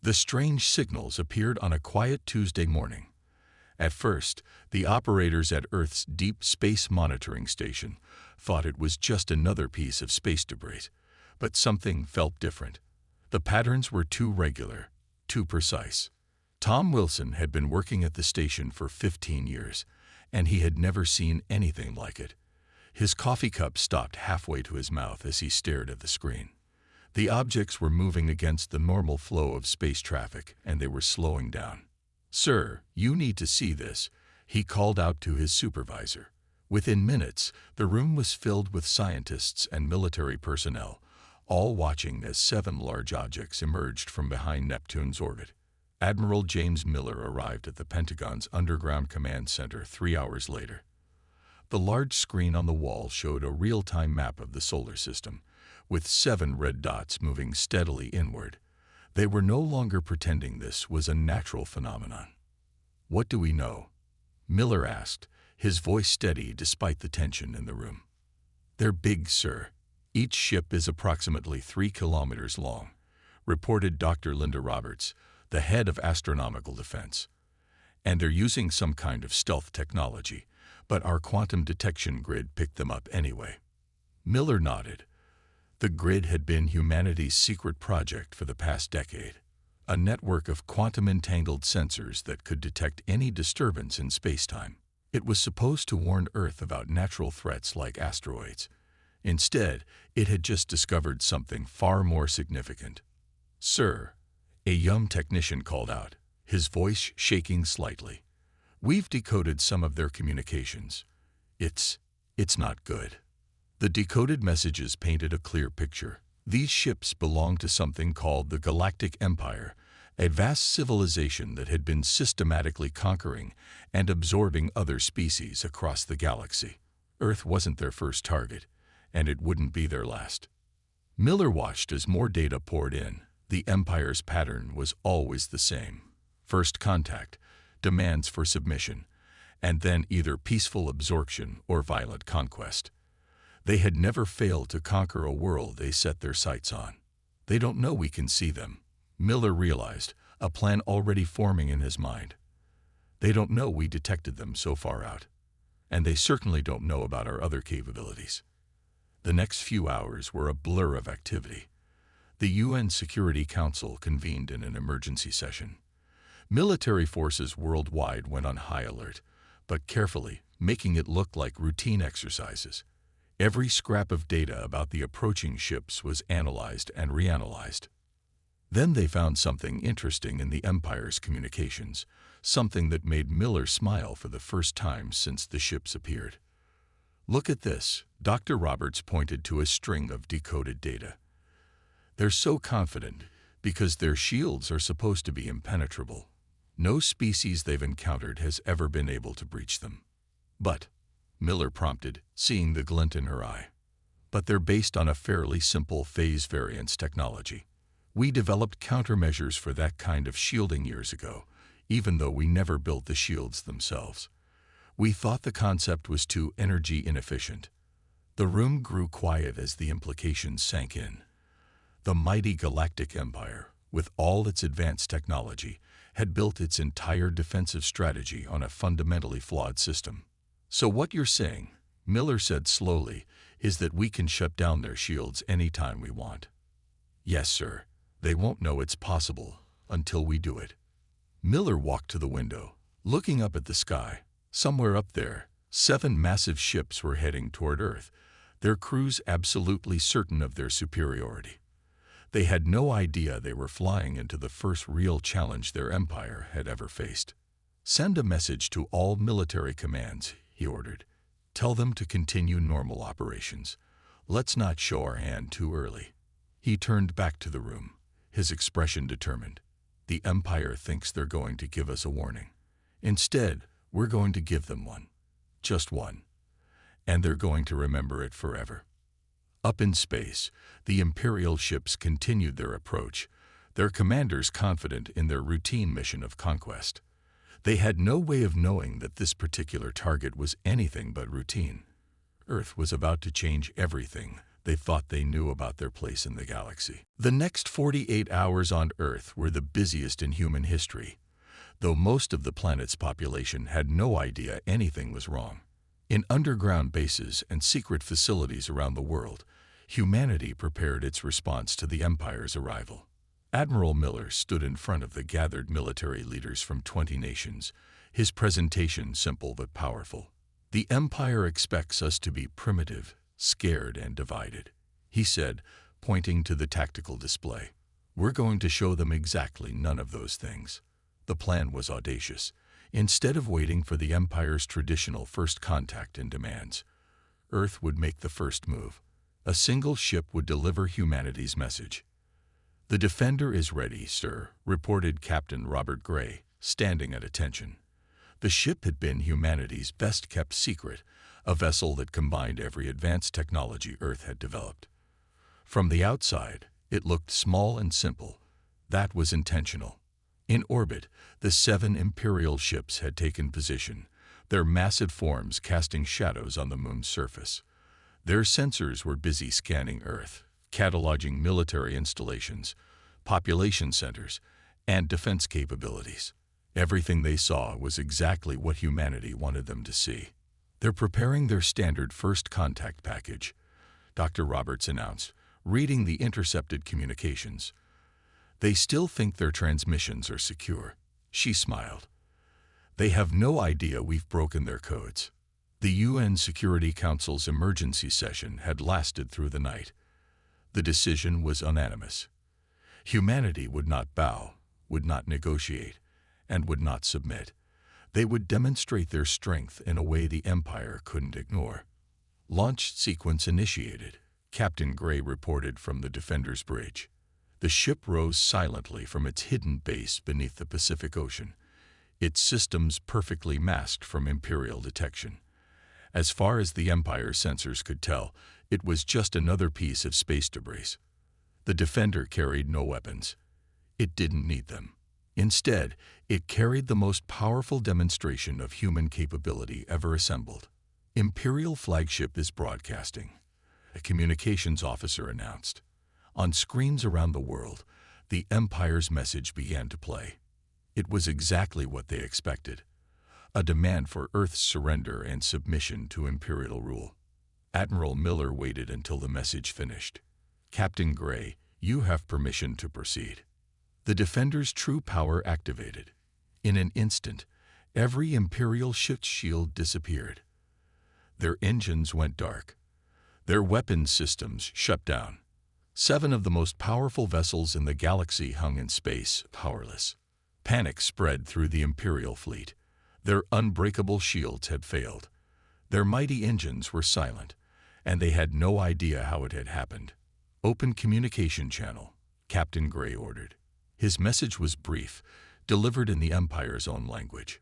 The strange signals appeared on a quiet Tuesday morning. At first, the operators at Earth's Deep Space Monitoring Station thought it was just another piece of space debris, but something felt different. The patterns were too regular, too precise. Tom Wilson had been working at the station for 15 years, and he had never seen anything like it. His coffee cup stopped halfway to his mouth as he stared at the screen. The objects were moving against the normal flow of space traffic, and they were slowing down. "Sir, you need to see this," he called out to his supervisor. Within minutes, the room was filled with scientists and military personnel, all watching as 7 large objects emerged from behind Neptune's orbit. Admiral James Miller arrived at the Pentagon's Underground Command Center 3 hours later. The large screen on the wall showed a real-time map of the solar system, with 7 red dots moving steadily inward. They were no longer pretending this was a natural phenomenon. "What do we know?" Miller asked, his voice steady despite the tension in the room. "They're big, sir. Each ship is approximately 3 kilometers long," reported Dr. Linda Roberts, the head of astronomical defense. "And they're using some kind of stealth technology, but our quantum detection grid picked them up anyway." Miller nodded. The grid had been humanity's secret project for the past decade, a network of quantum-entangled sensors that could detect any disturbance in spacetime. It was supposed to warn Earth about natural threats like asteroids. Instead, it had just discovered something far more significant. "Sir," a young technician called out, his voice shaking slightly. "We've decoded some of their communications. It's not good." The decoded messages painted a clear picture. These ships belonged to something called the Galactic Empire, a vast civilization that had been systematically conquering and absorbing other species across the galaxy. Earth wasn't their first target, and it wouldn't be their last. Miller watched as more data poured in. The Empire's pattern was always the same. First contact, demands for submission, and then either peaceful absorption or violent conquest. They had never failed to conquer a world they set their sights on. "They don't know we can see them," Miller realized, a plan already forming in his mind. "They don't know we detected them so far out. And they certainly don't know about our other capabilities." The next few hours were a blur of activity. The UN Security Council convened in an emergency session. Military forces worldwide went on high alert, but carefully, making it look like routine exercises. Every scrap of data about the approaching ships was analyzed and reanalyzed. Then they found something interesting in the Empire's communications, something that made Miller smile for the first time since the ships appeared. "Look at this," Dr. Roberts pointed to a string of decoded data. "They're so confident because their shields are supposed to be impenetrable. No species they've encountered has ever been able to breach them." "But," Miller prompted, seeing the glint in her eye. "But they're based on a fairly simple phase variance technology. We developed countermeasures for that kind of shielding years ago, even though we never built the shields themselves. We thought the concept was too energy inefficient." The room grew quiet as the implications sank in. The mighty Galactic Empire, with all its advanced technology, had built its entire defensive strategy on a fundamentally flawed system. "So what you're saying," Miller said slowly, "is that we can shut down their shields anytime we want." "Yes, sir. They won't know it's possible until we do it." Miller walked to the window, looking up at the sky. Somewhere up there, 7 massive ships were heading toward Earth, their crews absolutely certain of their superiority. They had no idea they were flying into the first real challenge their empire had ever faced. "Send a message to all military commands," he ordered. "Tell them to continue normal operations. Let's not show our hand too early." He turned back to the room, his expression determined. "The Empire thinks they're going to give us a warning. Instead, we're going to give them one. Just one. And they're going to remember it forever." Up in space, the Imperial ships continued their approach, their commanders confident in their routine mission of conquest. They had no way of knowing that this particular target was anything but routine. Earth was about to change everything They thought they knew about their place in the galaxy. The next 48 hours on Earth were the busiest in human history, though most of the planet's population had no idea anything was wrong. In underground bases and secret facilities around the world, humanity prepared its response to the Empire's arrival. Admiral Miller stood in front of the gathered military leaders from 20 nations, his presentation simple but powerful. "The Empire expects us to be primitive, scared, and divided," he said, pointing to the tactical display. "We're going to show them exactly none of those things." The plan was audacious. Instead of waiting for the Empire's traditional first contact and demands, Earth would make the first move. A single ship would deliver humanity's message. "The Defender is ready, sir," reported Captain Robert Gray, standing at attention. The ship had been humanity's best-kept secret, a vessel that combined every advanced technology Earth had developed. From the outside, it looked small and simple. That was intentional. In orbit, the 7 Imperial ships had taken position, their massive forms casting shadows on the moon's surface. Their sensors were busy scanning Earth, cataloging military installations, population centers, and defense capabilities. Everything they saw was exactly what humanity wanted them to see. "They're preparing their standard first contact package," Dr. Roberts announced, reading the intercepted communications. "They still think their transmissions are secure." She smiled. "They have no idea we've broken their codes." The UN Security Council's emergency session had lasted through the night. The decision was unanimous. Humanity would not bow, would not negotiate, and would not submit. They would demonstrate their strength in a way the Empire couldn't ignore. "Launch sequence initiated," Captain Gray reported from the Defender's bridge. The ship rose silently from its hidden base beneath the Pacific Ocean, its systems perfectly masked from Imperial detection. As far as the Empire's sensors could tell, it was just another piece of space debris. The Defender carried no weapons. It didn't need them. Instead, it carried the most powerful demonstration of human capability ever assembled. "Imperial flagship is broadcasting," a communications officer announced. On screens around the world, the Empire's message began to play. It was exactly what they expected, a demand for Earth's surrender and submission to Imperial rule. Admiral Miller waited until the message finished. "Captain Gray, you have permission to proceed." The Defender's true power activated. In an instant, every Imperial ship's shield disappeared. Their engines went dark. Their weapons systems shut down. 7 of the most powerful vessels in the galaxy hung in space, powerless. Panic spread through the Imperial fleet. Their unbreakable shields had failed. Their mighty engines were silent, and they had no idea how it had happened. "Open communication channel," Captain Gray ordered. His message was brief, delivered in the Empire's own language.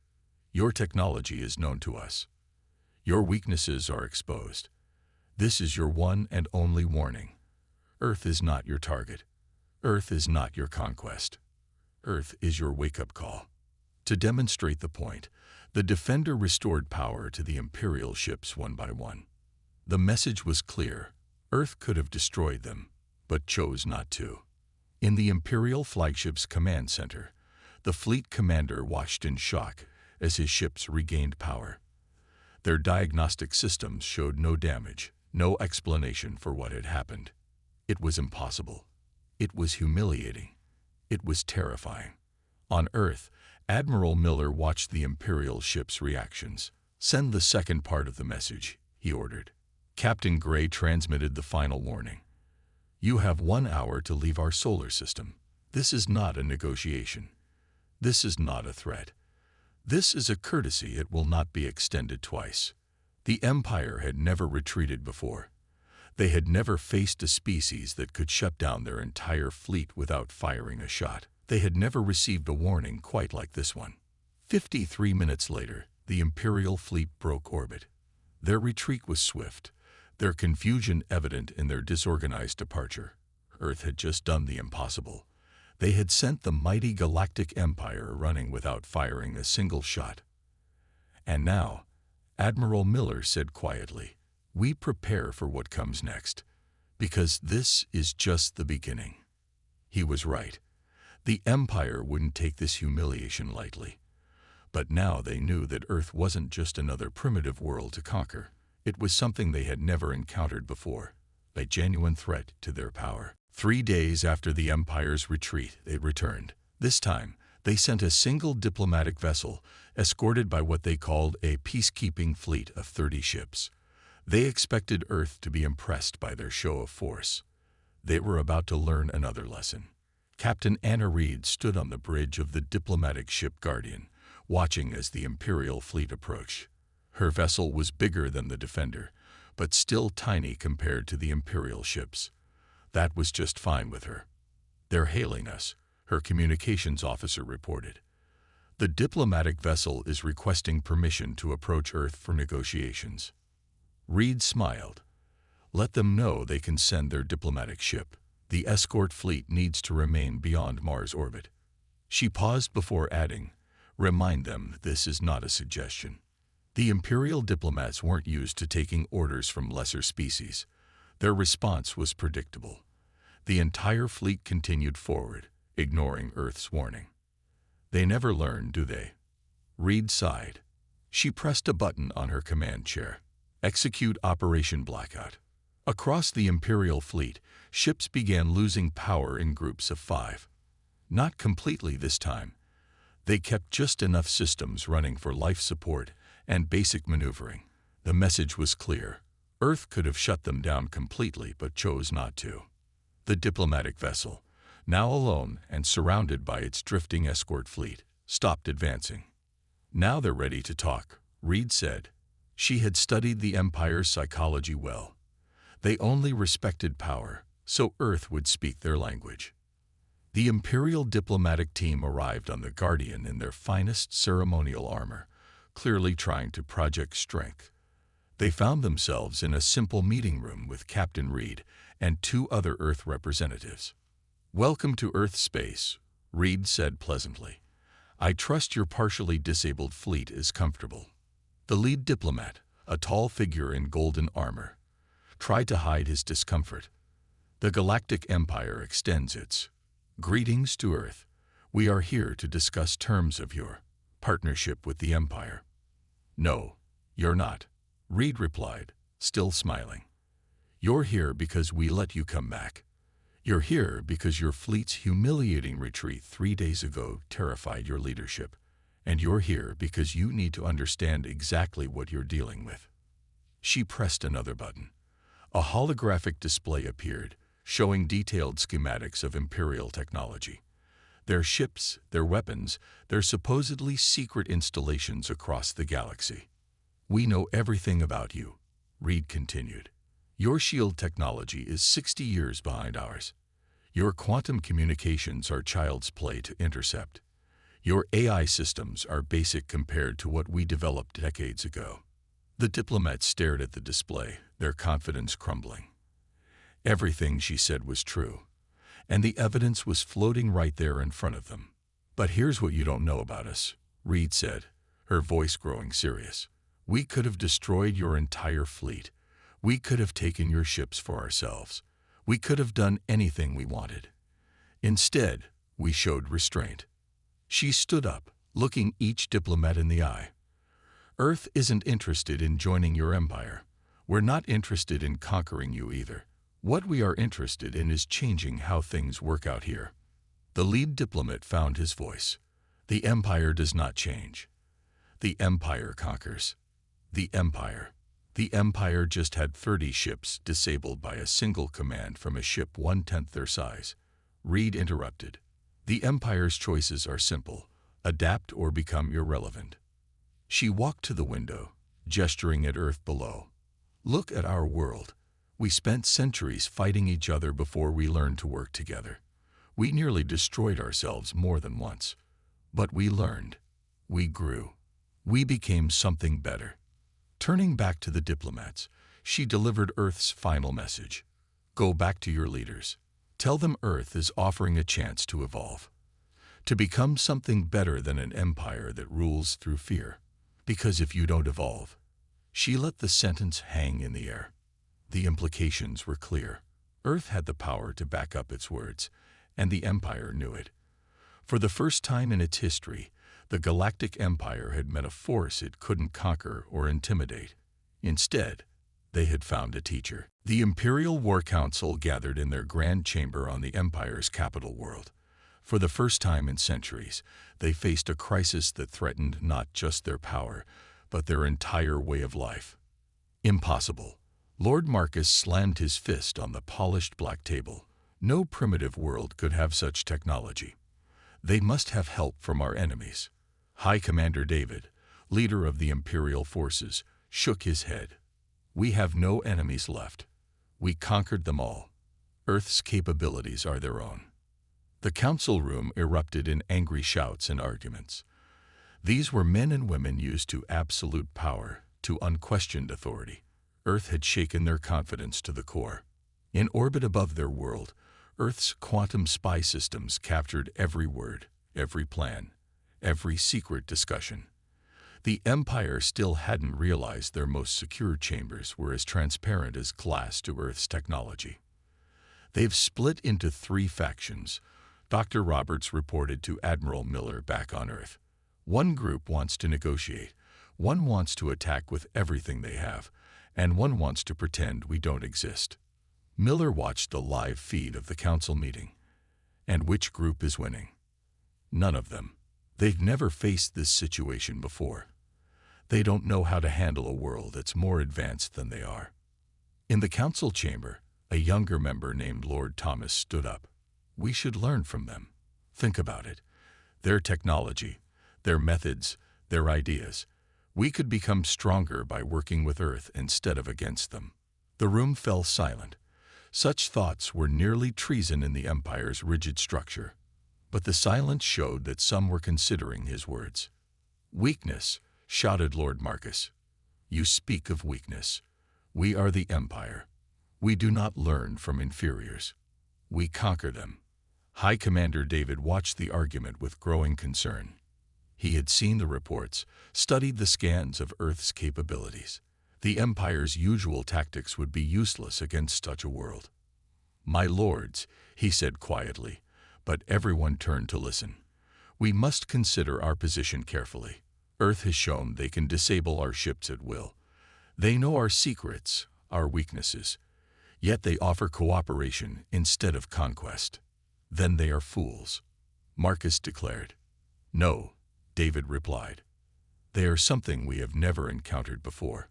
"Your technology is known to us. Your weaknesses are exposed. This is your one and only warning. Earth is not your target. Earth is not your conquest. Earth is your wake-up call." To demonstrate the point, the Defender restored power to the Imperial ships one by one. The message was clear. Earth could have destroyed them, but chose not to. In the Imperial flagship's command center, the fleet commander watched in shock as his ships regained power. Their diagnostic systems showed no damage, no explanation for what had happened. It was impossible. It was humiliating. It was terrifying. On Earth, Admiral Miller watched the Imperial ship's reactions. "Send the second part of the message," he ordered. Captain Gray transmitted the final warning. "You have 1 hour to leave our solar system. This is not a negotiation. This is not a threat. This is a courtesy. It will not be extended twice." The Empire had never retreated before. They had never faced a species that could shut down their entire fleet without firing a shot. They had never received a warning quite like this one. 53 minutes later, the Imperial fleet broke orbit. Their retreat was swift, their confusion evident in their disorganized departure. Earth had just done the impossible. They had sent the mighty Galactic Empire running without firing a single shot. And now, Admiral Miller said quietly, "We prepare for what comes next." because this is just the beginning. He was right. The Empire wouldn't take this humiliation lightly. But now they knew that Earth wasn't just another primitive world to conquer. It was something they had never encountered before, a genuine threat to their power. 3 days after the Empire's retreat, they returned. This time, they sent a single diplomatic vessel, escorted by what they called a peacekeeping fleet of 30 ships. They expected Earth to be impressed by their show of force. They were about to learn another lesson. Captain Anna Reed stood on the bridge of the diplomatic ship Guardian, watching as the Imperial fleet approached. Her vessel was bigger than the Defender, but still tiny compared to the Imperial ships. That was just fine with her. "They're hailing us," her communications officer reported. "The diplomatic vessel is requesting permission to approach Earth for negotiations." Reed smiled. "Let them know they can send their diplomatic ship. The escort fleet needs to remain beyond Mars orbit." She paused before adding, "Remind them this is not a suggestion." The Imperial diplomats weren't used to taking orders from lesser species. Their response was predictable. The entire fleet continued forward, ignoring Earth's warning. "They never learn, do they?" Reed sighed. She pressed a button on her command chair. "Execute Operation Blackout." Across the Imperial fleet, ships began losing power in groups of 5. Not completely this time. They kept just enough systems running for life support and basic maneuvering. The message was clear. Earth could have shut them down completely, but chose not to. The diplomatic vessel, now alone and surrounded by its drifting escort fleet, stopped advancing. "Now they're ready to talk," Reed said. She had studied the Empire's psychology well. They only respected power, so Earth would speak their language. The Imperial diplomatic team arrived on the Guardian in their finest ceremonial armor, clearly trying to project strength. They found themselves in a simple meeting room with Captain Reed and 2 other Earth representatives. "Welcome to Earth space," Reed said pleasantly. "I trust your partially disabled fleet is comfortable." The lead diplomat, a tall figure in golden armor, tried to hide his discomfort. "The Galactic Empire extends its greetings to Earth. We are here to discuss terms of your partnership with the Empire." "No, you're not," Reed replied, still smiling. "You're here because we let you come back. You're here because your fleet's humiliating retreat 3 days ago terrified your leadership. And you're here because you need to understand exactly what you're dealing with." She pressed another button. A holographic display appeared, showing detailed schematics of Imperial technology. Their ships, their weapons, their supposedly secret installations across the galaxy. "We know everything about you," Reed continued. "Your shield technology is 60 years behind ours. Your quantum communications are child's play to intercept. Your AI systems are basic compared to what we developed decades ago." The diplomats stared at the display, their confidence crumbling. Everything she said was true, and the evidence was floating right there in front of them. "But here's what you don't know about us," Reed said, her voice growing serious. "We could have destroyed your entire fleet. We could have taken your ships for ourselves. We could have done anything we wanted. Instead, we showed restraint." She stood up, looking each diplomat in the eye. "Earth isn't interested in joining your empire. We're not interested in conquering you either. What we are interested in is changing how things work out here." The lead diplomat found his voice. "The Empire does not change. The Empire conquers. The Empire. The Empire just had 30 ships disabled by a single command from a ship 1/10 their size." Reed interrupted. "The Empire's choices are simple: adapt or become irrelevant." She walked to the window, gesturing at Earth below. "Look at our world. We spent centuries fighting each other before we learned to work together. We nearly destroyed ourselves more than once. But we learned. We grew. We became something better." Turning back to the diplomats, she delivered Earth's final message. "Go back to your leaders. Tell them Earth is offering a chance to evolve, to become something better than an empire that rules through fear. Because if you don't evolve..." She let the sentence hang in the air. The implications were clear. Earth had the power to back up its words, and the Empire knew it. For the first time in its history, the Galactic Empire had met a force it couldn't conquer or intimidate. Instead, they had found a teacher. The Imperial War Council gathered in their grand chamber on the Empire's capital world. For the first time in centuries, they faced a crisis that threatened not just their power, but their entire way of life. Impossible. Lord Marcus slammed his fist on the polished black table. No primitive world could have such technology. They must have help from our enemies. High Commander David, leader of the Imperial forces, shook his head. We have no enemies left. We conquered them all. Earth's capabilities are their own. The council room erupted in angry shouts and arguments. These were men and women used to absolute power, to unquestioned authority. Earth had shaken their confidence to the core. In orbit above their world, Earth's quantum spy systems captured every word, every plan, every secret discussion. The Empire still hadn't realized their most secure chambers were as transparent as glass to Earth's technology. They've split into 3 factions, Dr. Roberts reported to Admiral Miller back on Earth. One group wants to negotiate, one wants to attack with everything they have, and one wants to pretend we don't exist. Miller watched the live feed of the council meeting. And which group is winning? None of them. They've never faced this situation before. They don't know how to handle a world that's more advanced than they are. In the council chamber, a younger member named Lord Thomas stood up. We should learn from them. Think about it. Their technology, their methods, their ideas. We could become stronger by working with Earth instead of against them. The room fell silent. Such thoughts were nearly treason in the Empire's rigid structure. But the silence showed that some were considering his words. Weakness, shouted Lord Marcus. You speak of weakness. We are the Empire. We do not learn from inferiors. We conquer them. High Commander David watched the argument with growing concern. He had seen the reports, studied the scans of Earth's capabilities. The Empire's usual tactics would be useless against such a world. My lords, he said quietly, but everyone turned to listen. We must consider our position carefully. Earth has shown they can disable our ships at will. They know our secrets, our weaknesses. Yet they offer cooperation instead of conquest. Then they are fools, Marcus declared. No, David replied. They are something we have never encountered before.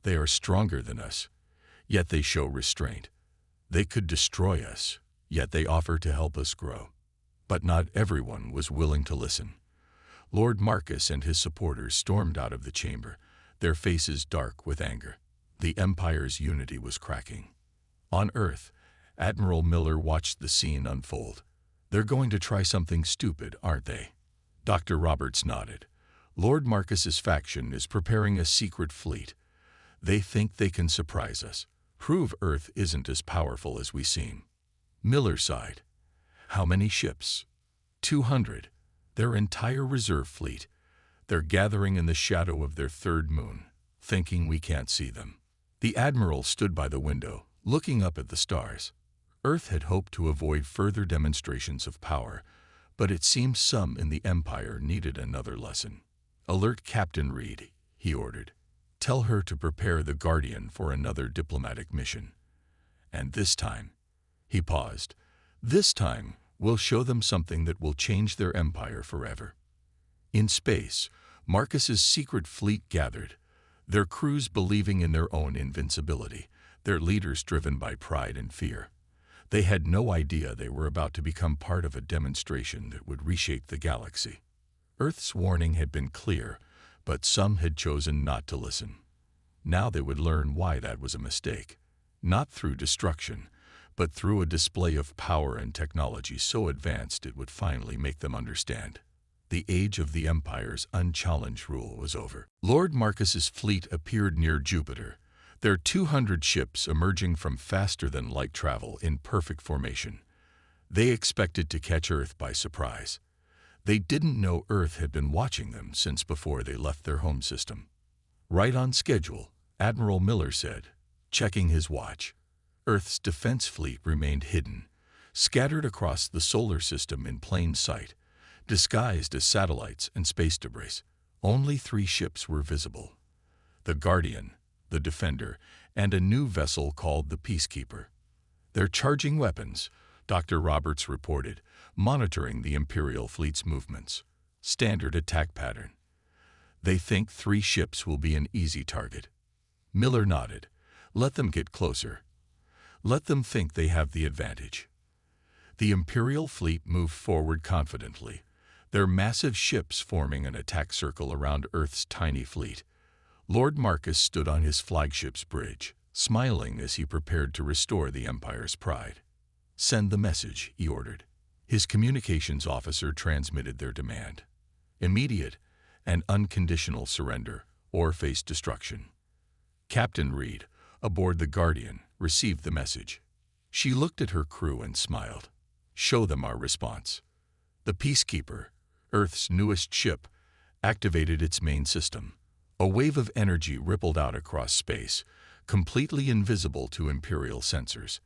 They are stronger than us, yet they show restraint. They could destroy us, yet they offer to help us grow. But not everyone was willing to listen. Lord Marcus and his supporters stormed out of the chamber, their faces dark with anger. The Empire's unity was cracking. On Earth, Admiral Miller watched the scene unfold. They're going to try something stupid, aren't they? Dr. Roberts nodded. Lord Marcus's faction is preparing a secret fleet. They think they can surprise us, prove Earth isn't as powerful as we seem. Miller sighed. How many ships? 200. Their entire reserve fleet. They're gathering in the shadow of their third moon, thinking we can't see them. The Admiral stood by the window, looking up at the stars. Earth had hoped to avoid further demonstrations of power, but it seemed some in the Empire needed another lesson. Alert Captain Reed, he ordered. Tell her to prepare the Guardian for another diplomatic mission. And this time, he paused, this time we'll show them something that will change their empire forever. In space, Marcus's secret fleet gathered, their crews believing in their own invincibility, their leaders driven by pride and fear. They had no idea they were about to become part of a demonstration that would reshape the galaxy. Earth's warning had been clear, but some had chosen not to listen. Now they would learn why that was a mistake. Not through destruction, but through a display of power and technology so advanced it would finally make them understand. The age of the Empire's unchallenged rule was over. Lord Marcus's fleet appeared near Jupiter, their 200 ships emerging from faster-than-light travel in perfect formation. They expected to catch Earth by surprise. They didn't know Earth had been watching them since before they left their home system. Right on schedule, Admiral Miller said, checking his watch. Earth's defense fleet remained hidden, scattered across the solar system in plain sight, disguised as satellites and space debris. Only 3 ships were visible: the Guardian, the Defender, and a new vessel called the Peacekeeper. "They're charging weapons," Dr. Roberts reported, monitoring the Imperial fleet's movements. "Standard attack pattern. They think 3 ships will be an easy target." Miller nodded. "Let them get closer. Let them think they have the advantage." The Imperial fleet moved forward confidently, their massive ships forming an attack circle around Earth's tiny fleet. Lord Marcus stood on his flagship's bridge, smiling as he prepared to restore the Empire's pride. "Send the message," he ordered. His communications officer transmitted their demand: immediate and unconditional surrender or face destruction. Captain Reed, aboard the Guardian, received the message. She looked at her crew and smiled. "Show them our response." The Peacekeeper, Earth's newest ship, activated its main system. A wave of energy rippled out across space, completely invisible to Imperial sensors.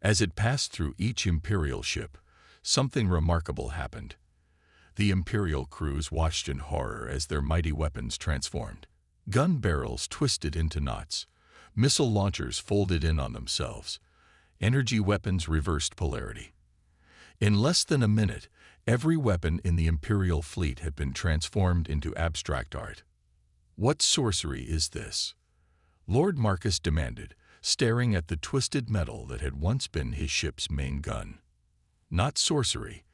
As it passed through each Imperial ship, something remarkable happened. The Imperial crews watched in horror as their mighty weapons transformed. Gun barrels twisted into knots. Missile launchers folded in on themselves. Energy weapons reversed polarity. In less than a minute, every weapon in the Imperial fleet had been transformed into abstract art. "What sorcery is this?" Lord Marcus demanded, staring at the twisted metal that had once been his ship's main gun. "Not sorcery."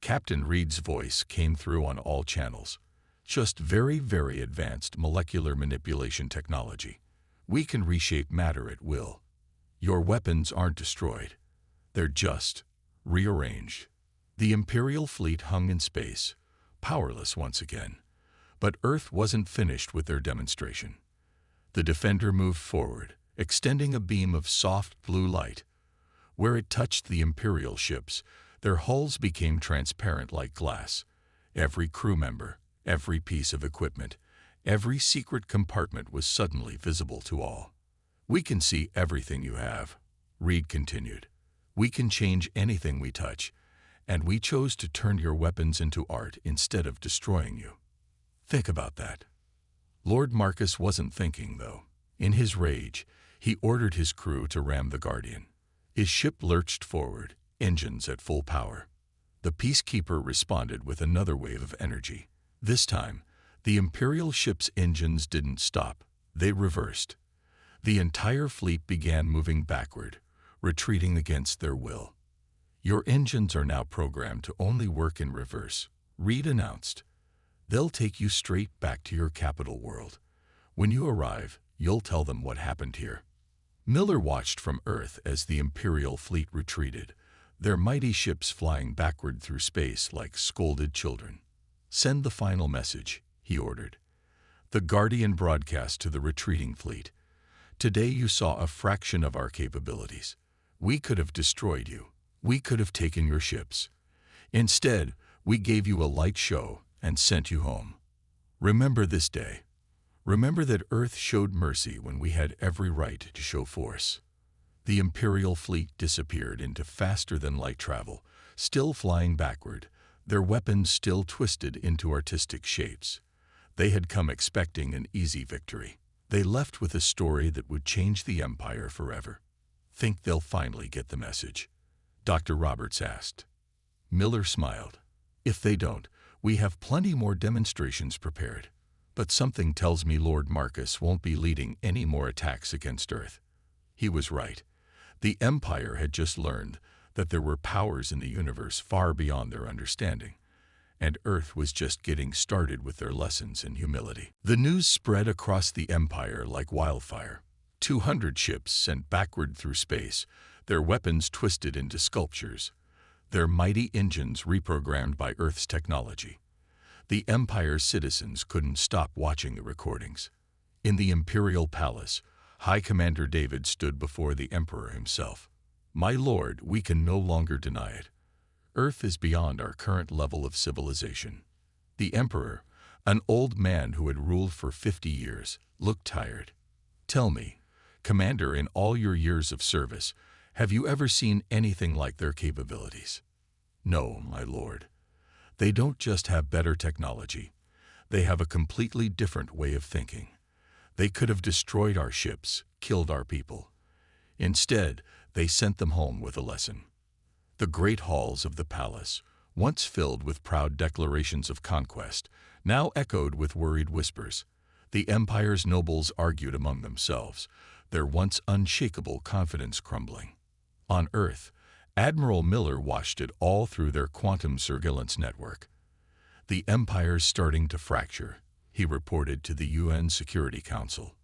Captain Reed's voice came through on all channels. "Just very, very advanced molecular manipulation technology. We can reshape matter at will. Your weapons aren't destroyed. They're just rearranged." The Imperial fleet hung in space, powerless once again. But Earth wasn't finished with their demonstration. The Defender moved forward, extending a beam of soft blue light. Where it touched the Imperial ships, their hulls became transparent like glass. Every crew member, every piece of equipment, every secret compartment was suddenly visible to all. "We can see everything you have," Reed continued. "We can change anything we touch, and we chose to turn your weapons into art instead of destroying you." Think about that. Lord Marcus wasn't thinking, though. In his rage, he ordered his crew to ram the Guardian. His ship lurched forward, engines at full power. The Peacekeeper responded with another wave of energy. This time, the Imperial ship's engines didn't stop. They reversed. The entire fleet began moving backward, retreating against their will. "Your engines are now programmed to only work in reverse," Reed announced. "They'll take you straight back to your capital world. When you arrive, you'll tell them what happened here." Miller watched from Earth as the Imperial fleet retreated, their mighty ships flying backward through space like scolded children. "Send the final message," he ordered. The Guardian broadcast to the retreating fleet. "Today you saw a fraction of our capabilities. We could have destroyed you. We could have taken your ships. Instead, we gave you a light show and sent you home. Remember this day. Remember that Earth showed mercy when we had every right to show force." The Imperial fleet disappeared into faster-than-light travel, still flying backward, their weapons still twisted into artistic shapes. They had come expecting an easy victory. They left with a story that would change the Empire forever. "Think they'll finally get the message?" Dr. Roberts asked. Miller smiled. "If they don't, we have plenty more demonstrations prepared. But something tells me Lord Marcus won't be leading any more attacks against Earth." He was right. The Empire had just learned that there were powers in the universe far beyond their understanding, and Earth was just getting started with their lessons in humility. The news spread across the Empire like wildfire. 200 ships sent backward through space, their weapons twisted into sculptures, their mighty engines reprogrammed by Earth's technology. The Empire's citizens couldn't stop watching the recordings. In the Imperial Palace, High Commander David stood before the Emperor himself. "My lord, we can no longer deny it. Earth is beyond our current level of civilization." The Emperor, an old man who had ruled for 50 years, looked tired. "Tell me, Commander, in all your years of service, Have you ever seen anything like their capabilities? No, my lord. They don't just have better technology. They have a completely different way of thinking. They could have destroyed our ships, killed our people. Instead, they sent them home with a lesson. The great halls of the palace, once filled with proud declarations of conquest, now echoed with worried whispers. The empire's nobles argued among themselves, their once unshakable confidence crumbling. On Earth, Admiral Miller watched it all through their quantum surveillance network. The empire's starting to fracture, he reported to the UN Security Council.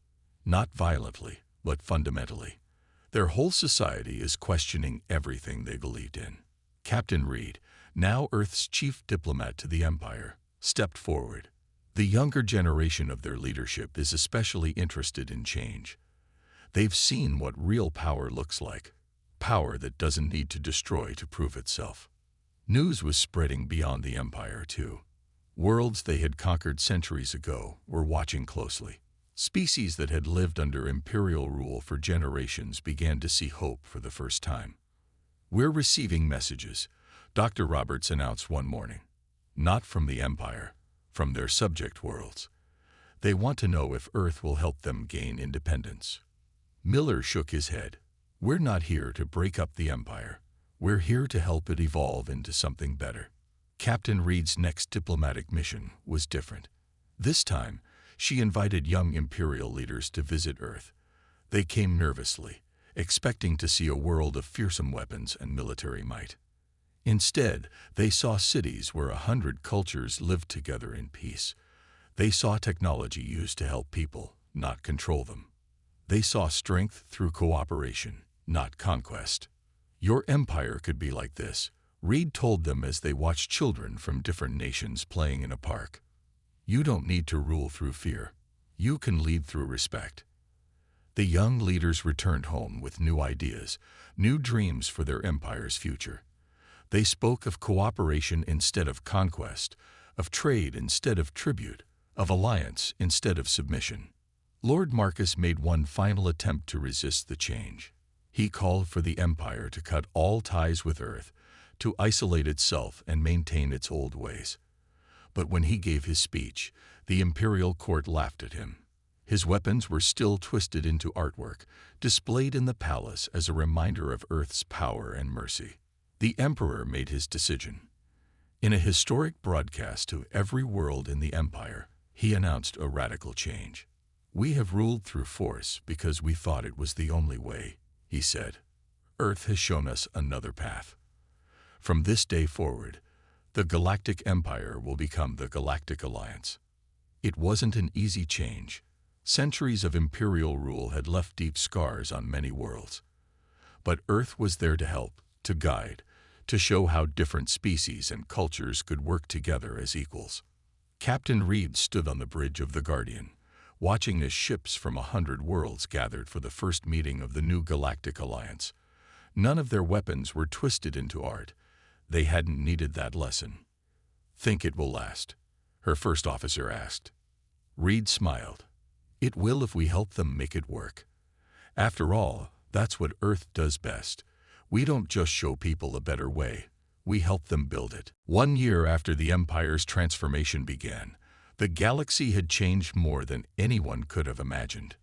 Not violently, but fundamentally. Their whole society is questioning everything they believed in. Captain Reed, now Earth's chief diplomat to the Empire, stepped forward. The younger generation of their leadership is especially interested in change. They've seen what real power looks like. Power that doesn't need to destroy to prove itself. News was spreading beyond the Empire, too. Worlds they had conquered centuries ago were watching closely. Species that had lived under imperial rule for generations began to see hope for the first time. "We're receiving messages," Dr. Roberts announced one morning. "Not from the Empire, from their subject worlds. They want to know if Earth will help them gain independence." Miller shook his head. "We're not here to break up the Empire. We're here to help it evolve into something better." Captain Reed's next diplomatic mission was different. This time, she invited young imperial leaders to visit Earth. They came nervously, expecting to see a world of fearsome weapons and military might. Instead, they saw cities where 100 cultures lived together in peace. They saw technology used to help people, not control them. They saw strength through cooperation, not conquest. "Your empire could be like this," Reed told them as they watched children from different nations playing in a park. "You don't need to rule through fear. You can lead through respect." The young leaders returned home with new ideas, new dreams for their empire's future. They spoke of cooperation instead of conquest, of trade instead of tribute, of alliance instead of submission. Lord Marcus made one final attempt to resist the change. He called for the Empire to cut all ties with Earth, to isolate itself and maintain its old ways. But when he gave his speech, the imperial court laughed at him. His weapons were still twisted into artwork, displayed in the palace as a reminder of Earth's power and mercy. The emperor made his decision. In a historic broadcast to every world in the empire, he announced a radical change. "We have ruled through force because we thought it was the only way," he said. "Earth has shown us another path. From this day forward, the Galactic Empire will become the Galactic Alliance." It wasn't an easy change. Centuries of imperial rule had left deep scars on many worlds. But Earth was there to help, to guide, to show how different species and cultures could work together as equals. Captain Reed stood on the bridge of the Guardian, watching as ships from 100 worlds gathered for the first meeting of the new Galactic Alliance. None of their weapons were twisted into art. They hadn't needed that lesson. "Think it will last?" her first officer asked. Reed smiled. "It will if we help them make it work. After all, that's what Earth does best. We don't just show people a better way. We help them build it." 1 year after the Empire's transformation began, the galaxy had changed more than anyone could have imagined.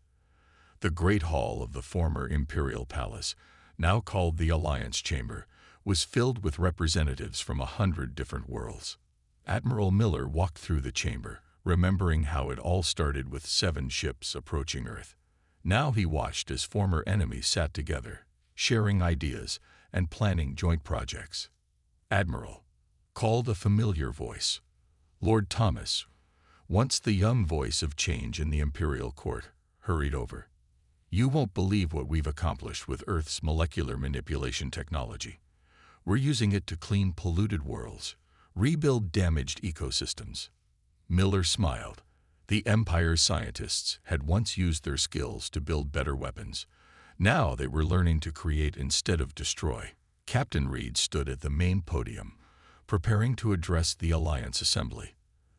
The Great Hall of the former Imperial Palace, now called the Alliance Chamber, was filled with representatives from 100 different worlds. Admiral Miller walked through the chamber, remembering how it all started with 7 ships approaching Earth. Now he watched as former enemies sat together, sharing ideas and planning joint projects. "Admiral," called a familiar voice. Lord Thomas, once the young voice of change in the Imperial Court, hurried over. "You won't believe what we've accomplished with Earth's molecular manipulation technology. We're using it to clean polluted worlds, rebuild damaged ecosystems." Miller smiled. The Empire's scientists had once used their skills to build better weapons. Now they were learning to create instead of destroy. Captain Reed stood at the main podium, preparing to address the Alliance Assembly.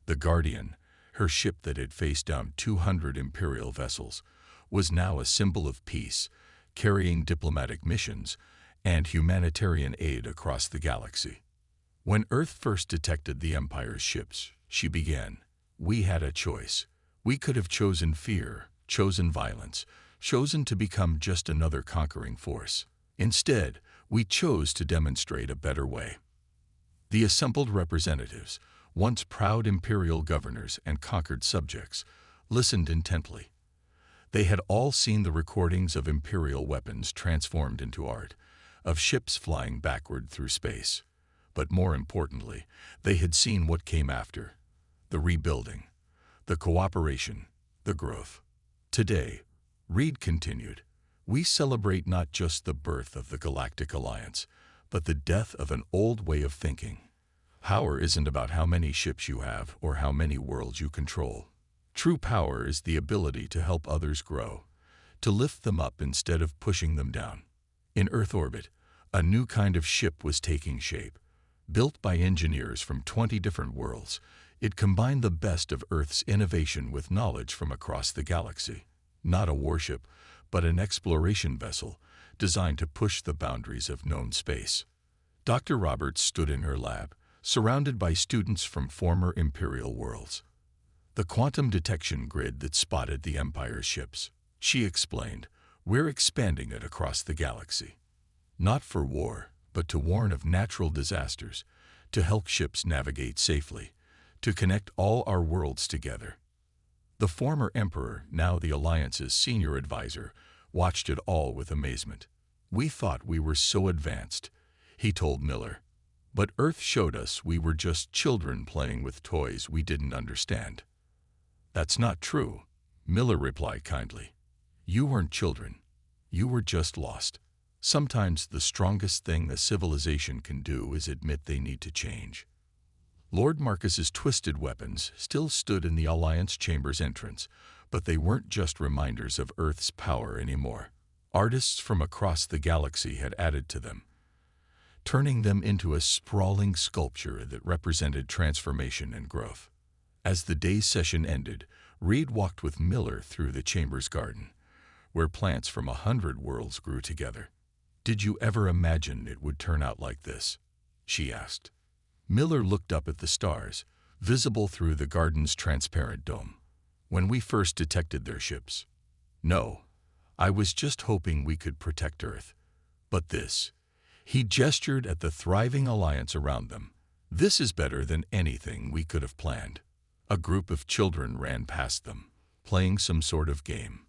The Guardian, her ship that had faced down 200 Imperial vessels, was now a symbol of peace, carrying diplomatic missions and humanitarian aid across the galaxy. When Earth first detected the Empire's ships, she began, "We had a choice. We could have chosen fear, chosen violence, chosen to become just another conquering force. Instead, we chose to demonstrate a better way." The assembled representatives, once proud imperial governors and conquered subjects, listened intently. They had all seen the recordings of imperial weapons transformed into art, of ships flying backward through space. But more importantly, they had seen what came after: the rebuilding, the cooperation, the growth. Today, Reed continued, we celebrate not just the birth of the Galactic Alliance, but the death of an old way of thinking. Power isn't about how many ships you have or how many worlds you control. True power is the ability to help others grow, to lift them up instead of pushing them down. In Earth orbit, a new kind of ship was taking shape. Built by engineers from 20 different worlds, it combined the best of Earth's innovation with knowledge from across the galaxy. Not a warship, but an exploration vessel designed to push the boundaries of known space. Dr. Roberts stood in her lab, surrounded by students from former Imperial worlds. The quantum detection grid that spotted the Empire's ships, she explained, we're expanding it across the galaxy. Not for war, but to warn of natural disasters, to help ships navigate safely, to connect all our worlds together. The former Emperor, now the Alliance's senior advisor, watched it all with amazement. We thought we were so advanced, he told Miller. But Earth showed us we were just children playing with toys we didn't understand. That's not true, Miller replied kindly. You weren't children. You were just lost. Sometimes the strongest thing a civilization can do is admit they need to change. Lord Marcus's twisted weapons still stood in the Alliance Chamber's entrance, but they weren't just reminders of Earth's power anymore. Artists from across the galaxy had added to them, turning them into a sprawling sculpture that represented transformation and growth. As the day's session ended, Reed walked with Miller through the chamber's garden, where plants from 100 worlds grew together. Did you ever imagine it would turn out like this? She asked. Miller looked up at the stars, visible through the garden's transparent dome. When we first detected their ships. No, I was just hoping we could protect Earth. But this, he gestured at the thriving alliance around them. This is better than anything we could have planned. A group of children ran past them, playing some sort of game.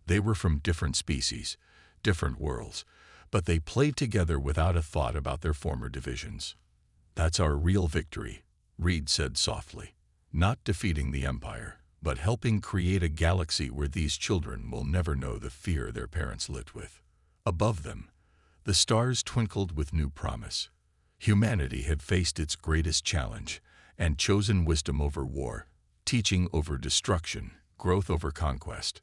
They were from different species, different worlds, but they played together without a thought about their former divisions. That's our real victory, Reed said softly. Not defeating the Empire, but helping create a galaxy where these children will never know the fear their parents lit with. Above them, the stars twinkled with new promise. Humanity had faced its greatest challenge and chosen wisdom over war, teaching over destruction, growth over conquest.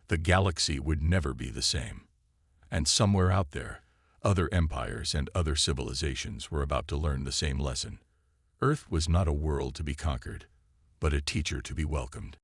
The galaxy would never be the same. And somewhere out there, other empires and other civilizations were about to learn the same lesson. Earth was not a world to be conquered, but a teacher to be welcomed.